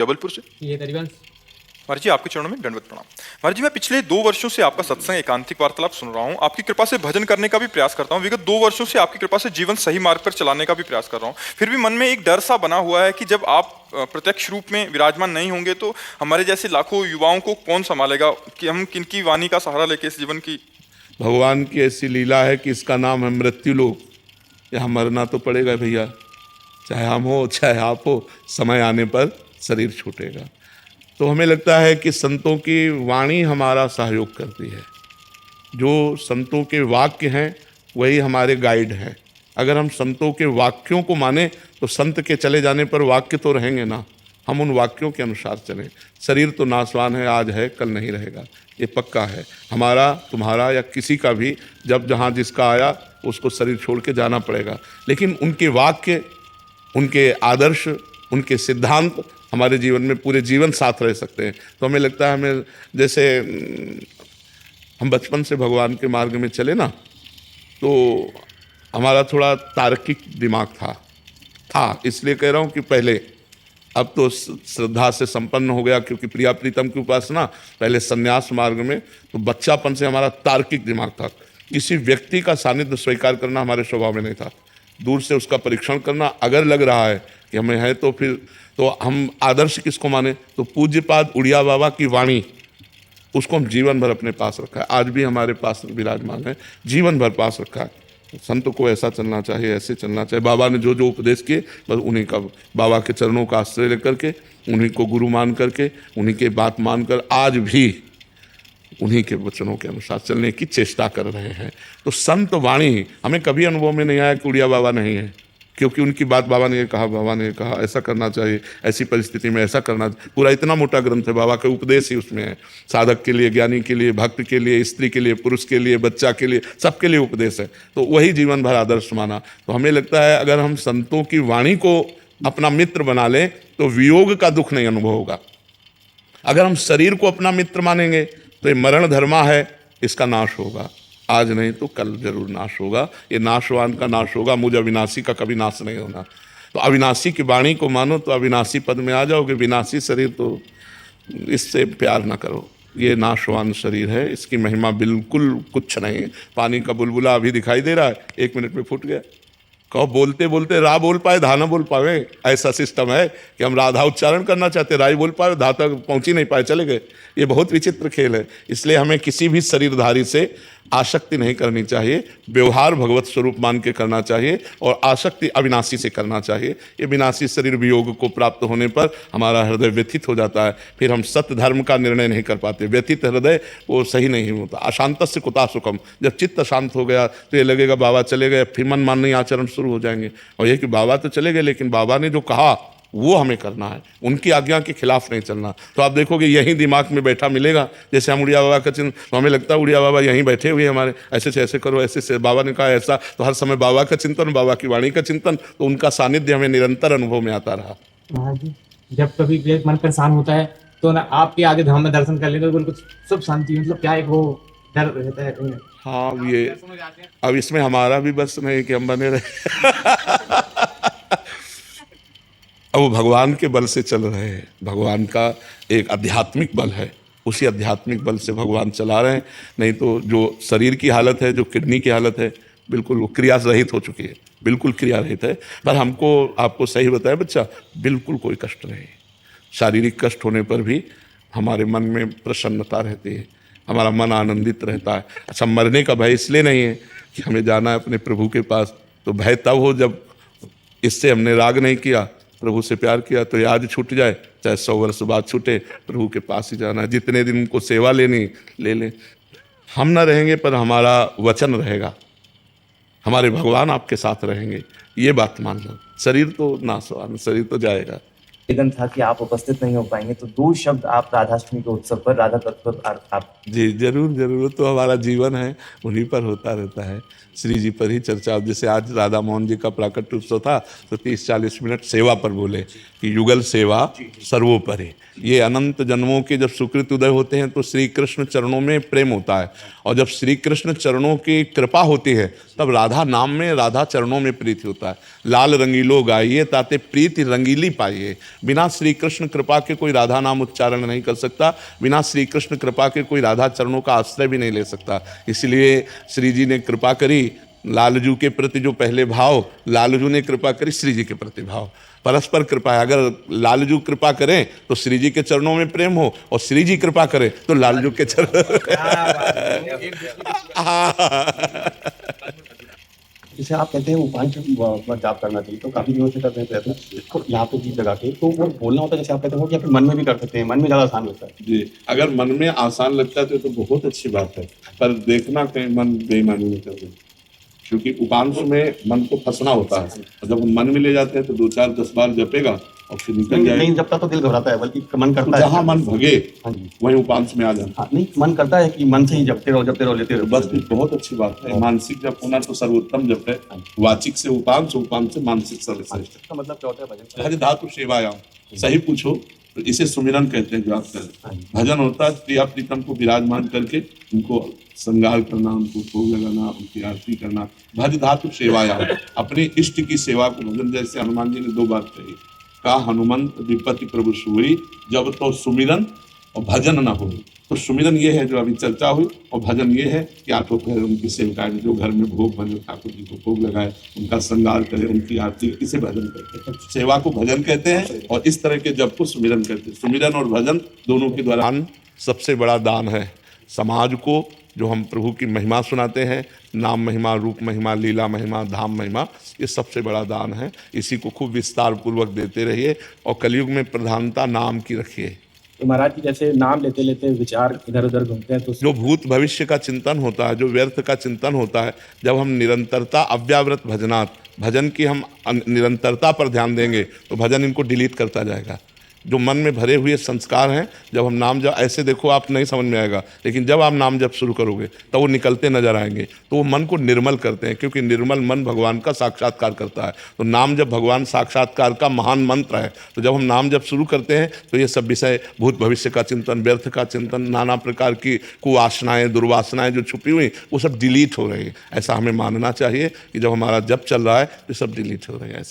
जबलपुर से। ये तरीबन महाराज जी आपके चरणों में दंडवत प्रणाम। महाराज जी मैं पिछले 2 वर्षों से आपका सत्संग एकांतिक वार्तालाप सुन रहा हूँ। आपकी कृपा से भजन करने का भी प्रयास करता हूँ। विगत 2 वर्षों से आपकी कृपा से जीवन सही मार्ग पर चलाने का भी प्रयास कर रहा हूँ। फिर भी मन में एक डर सा बना हुआ है कि जब आप प्रत्यक्ष रूप में विराजमान नहीं होंगे तो हमारे जैसे लाखों युवाओं को कौन संभालेगा, कि हम किनकी वाणी का सहारा लेके इस जीवन की। भगवान की ऐसी लीला है कि इसका नाम है मृत्यु लोक। यहाँ मरना तो पड़ेगा भैया, चाहे हम हो चाहे आप हो, समय आने पर शरीर छूटेगा। तो हमें लगता है कि संतों की वाणी हमारा सहयोग करती है। जो संतों के वाक्य हैं वही हमारे गाइड हैं। अगर हम संतों के वाक्यों को माने तो संत के चले जाने पर वाक्य तो रहेंगे ना, हम उन वाक्यों के अनुसार चलें। शरीर तो नाशवान है, आज है कल नहीं रहेगा, ये पक्का है। हमारा तुम्हारा या किसी का भी जब जहाँ जिसका आया उसको शरीर छोड़ के जाना पड़ेगा। लेकिन उनके वाक्य, उनके आदर्श, उनके सिद्धांत हमारे जीवन में पूरे जीवन साथ रह सकते हैं। तो हमें लगता है, हमें जैसे हम बचपन से भगवान के मार्ग में चले ना, तो हमारा थोड़ा तार्किक दिमाग था इसलिए कह रहा हूँ कि पहले, अब तो श्रद्धा से संपन्न हो गया क्योंकि प्रिया प्रीतम की उपासना। पहले संन्यास मार्ग में तो बच्चापन से हमारा तार्किक दिमाग था। किसी व्यक्ति का सानिध्य स्वीकार करना हमारे स्वभाव में नहीं था। दूर से उसका परीक्षण करना, अगर लग रहा है कि हमें है तो फिर तो हम आदर्श किसको माने, तो पूज्यपाद उड़िया बाबा की वाणी, उसको हम जीवन भर अपने पास रखा है। आज भी हमारे पास विराजमान है, जीवन भर पास रखा है। संत को ऐसा चलना चाहिए, ऐसे चलना चाहिए। बाबा ने जो जो उपदेश किए बस उन्हीं का, बाबा के चरणों का आश्रय लेकर के, उन्हीं को गुरु मान करके, उन्हीं के बात मानकर आज भी उन्हीं के वचनों के अनुसार चलने की चेष्टा कर रहे हैं। तो संत वाणी हमें कभी अनुभव में नहीं आया कि उड़िया बाबा नहीं है, क्योंकि उनकी बात बाबा ने कहा ऐसा करना चाहिए, ऐसी परिस्थिति में ऐसा करना। पूरा इतना मोटा ग्रंथ है, बाबा के उपदेश ही उसमें है। साधक के लिए, ज्ञानी के लिए, भक्त के लिए, स्त्री के लिए, पुरुष के लिए, बच्चा के लिए, सबके लिए उपदेश है। तो वही जीवन भर आदर्श माना। तो हमें लगता है अगर हम संतों की वाणी को अपना मित्र बना लें तो वियोग का दुख नहीं अनुभव होगा। अगर हम शरीर को अपना मित्र मानेंगे तो ये मरण धर्मा है, इसका नाश होगा। आज नहीं तो कल जरूर नाश होगा। ये नाशवान का नाश होगा, मुझे अविनाशी का कभी नाश नहीं होना। तो अविनाशी की वाणी को मानो तो अविनाशी पद में आ जाओगे। विनाशी शरीर तो इससे प्यार ना करो। ये नाशवान शरीर है, इसकी महिमा बिल्कुल कुछ नहीं है। पानी का बुलबुला अभी दिखाई दे रहा है, 1 मिनट में फूट गया। कहो बोलते बोलते रा बोल पाए, धा ना बोल पावे। ऐसा सिस्टम है कि हम राधा उच्चारण करना चाहते, राई बोल पाए, धा तक पहुँच ही नहीं पाए, चले गए। ये बहुत विचित्र खेल है। इसलिए हमें किसी भी शरीरधारी से आसक्ति नहीं करनी चाहिए। व्यवहार भगवत स्वरूप मान के करना चाहिए और आसक्ति अविनाशी से करना चाहिए। ये विनाशी शरीर वियोग को प्राप्त होने पर हमारा हृदय व्यथित हो जाता है। फिर हम सत्य धर्म का निर्णय नहीं कर पाते। व्यथित हृदय वो सही नहीं होता। अशांतस्य कुतः सुखम। जब चित्त शांत हो गया तो ये लगेगा बाबा चले गए, फिर मन माननीय आचरण शुरू हो जाएंगे। और ये कि बाबा तो चले गए लेकिन बाबा ने जो कहा वो हमें करना है, उनकी आज्ञा के खिलाफ नहीं चलना। तो आप देखोगे यही दिमाग में बैठा मिलेगा। जैसे हम उड़िया बाबा का चिन्ह, तो हमें लगता है उड़िया बाबा यहीं बैठे हुए हमारे, ऐसे से ऐसे करो, ऐसे से बाबा ने कहा ऐसा। तो हर समय बाबा का चिंतन, बाबा की वाणी का चिंतन, तो उनका सानिध्य हमें निरंतर अनुभव में आता रहा। महाराज जी जब कभी मन परेशान होता है तो ना आपके आगे धाम में दर्शन कर लेते तो बिल्कुल सब शांति, मतलब क्या एक वो डर रहता है। हाँ, ये अब इसमें हमारा भी बस नहीं कि हम बने रहे। अब वो भगवान के बल से चल रहे हैं। भगवान का एक आध्यात्मिक बल है, उसी आध्यात्मिक बल से भगवान चला रहे हैं। नहीं तो जो शरीर की हालत है, जो किडनी की हालत है, बिल्कुल वो क्रिया रहित हो चुकी है, बिल्कुल क्रिया रहित है। पर हमको आपको सही बताया बच्चा, बिल्कुल कोई कष्ट नहीं। शारीरिक कष्ट होने पर भी हमारे मन में प्रसन्नता रहती है, हमारा मन आनंदित रहता है। अच्छा, मरने का भय इसलिए नहीं है कि हमें जाना है अपने प्रभु के पास। तो भय तब हो जब इससे हमने राग नहीं किया, प्रभु से प्यार किया। तो ये आज छूट जाए, चाहे 100 वर्ष बाद छूटे, प्रभु के पास ही जाना है। जितने दिन उनको सेवा लेनी ले लें। हम ना रहेंगे पर हमारा वचन रहेगा, हमारे भगवान आपके साथ रहेंगे, ये बात मान लो। शरीर तो नाशवान, शरीर तो जाएगा। निवेदन था कि आप उपस्थित नहीं हो पाएंगे, तो 2 शब्द आप राधाष्टमी के उत्सव पर राधा तत्व पर आप। जी जरूर जरूर, तो हमारा जीवन है, उन्हीं पर होता रहता है, श्री जी पर ही चर्चा। जैसे आज राधा मोहन जी का प्राकट्य उत्सव था तो 30-40 मिनट सेवा पर बोले कि युगल सेवा सर्वोपरि। ये अनंत जन्मों के जब सुकृत उदय होते हैं तो श्री कृष्ण चरणों में प्रेम होता है। और जब श्री कृष्ण चरणों की कृपा होती है तब राधा नाम में, राधा चरणों में प्रीति होता है। लाल रंगीलो गाइए ताते प्रीति रंगीली पाइए। बिना श्री कृष्ण कृपा के कोई राधा नाम उच्चारण नहीं कर सकता, बिना श्री कृष्ण कृपा के कोई राधा चरणों का आश्रय भी नहीं ले सकता। इसलिए श्री जी ने कृपा करी लालजू के प्रति, जो पहले भाव, लालजू ने कृपा करी श्री जी के प्रति भाव, परस्पर कृपा है। अगर लालजू कृपा करें तो श्री जी के चरणों में प्रेम हो, और श्री जी कृपा करें तो लालजू के चरण। जैसे आप कहते हैं उपांश जाप करना चाहिए, तो काफी दिनों से कर रहे हैं प्रयत्न, तो यहाँ पे जीत लगा के, तो वो बोलना होता है जैसे आप कहते हो, या फिर मन में भी कर सकते हैं, मन में ज्यादा आसान होता है। जी, अगर मन में आसान लगता है तो बहुत अच्छी बात है, पर देखना कहीं मन बेईमानी नहीं कर दे, क्योंकि उपांश में मन को फंसना होता है। और जब हम मन में ले जाते हैं तो 2 4 10 बार जपेगा और फिर निकल जाएगा। नहीं जपता तो दिल घबराता है, बल्कि मन करता है जहाँ मन भगे हाँ जी, वहीं उपांश में आ जाना। हाँ नहीं, मन करता है कि मन से ही जपते रहो लेते रहो बस बहुत अच्छी बात है। मानसिक जप होना तो सर्वोत्तम जप है। वाचिक से उपांश, उपांश से मानसिक सर्वश्रेष्ठ। इसका मतलब क्या होता है भजन? भज धातु सेवायाम, सही पूछो तो इसे सुमिरन कहते हैं। जो आप करें भजन होता है प्रिया प्रीतम को विराजमान करके उनको श्रृंगार करना, उनको भोग लगाना, उनकी आरती करना। भज धातु सेवायाम, अपने इष्ट की सेवा को भजन, जैसे हनुमान जी ने 2 बार कही, का हनुमंत विपत्ति प्रभु सूरी, जब तो सुमिरन और भजन न हो। तो सुमिरन ये है जो अभी चर्चा हुई, और भजन ये है कि आप घर उनकी सेवकाएं जो घर में भोग बने, ठाकुर जी को भोग लगाए, उनका श्रृंगार करे, उनकी आरती, इसे भजन कहते हैं। सेवा को भजन कहते हैं, और इस तरह के जप को सुमिरन कहते हैं। सुमिरन और भजन दोनों के द्वारा सबसे बड़ा दान है। समाज को जो हम प्रभु की महिमा सुनाते हैं, नाम महिमा, रूप महिमा, लीला महिमा, धाम महिमा, ये सबसे बड़ा दान है। इसी को खूब विस्तार पूर्वक देते रहिए, और कलयुग में प्रधानता नाम की रखिए। तो महाराज जी जैसे नाम लेते लेते विचार इधर उधर घूमते हैं, तो जो भूत भविष्य का चिंतन होता है, जो व्यर्थ का चिंतन होता है, जब हम निरंतरता अव्यावृत भजनात्, भजन की हम निरंतरता पर ध्यान देंगे तो भजन इनको डिलीट करता जाएगा। जो मन में भरे हुए संस्कार हैं, जब हम नाम जब ऐसे देखो आप नहीं समझ में आएगा, लेकिन जब आप नाम जब शुरू करोगे तो वो निकलते नजर आएंगे। तो वो मन को निर्मल करते हैं, क्योंकि निर्मल मन भगवान का साक्षात्कार करता है। तो नाम जब भगवान साक्षात्कार का महान मंत्र है, तो जब हम नाम जब शुरू करते हैं तो ये सब विषय, भूत भविष्य का चिंतन, व्यर्थ का चिंतन, नाना प्रकार की कुवासनाएं, दुर्वासनाएं जो छुपी हुई, वो सब डिलीट हो रही है। ऐसा हमें मानना चाहिए कि जब हमारा जप चल रहा है तो सब डिलीट हो रहे हैं। ऐसा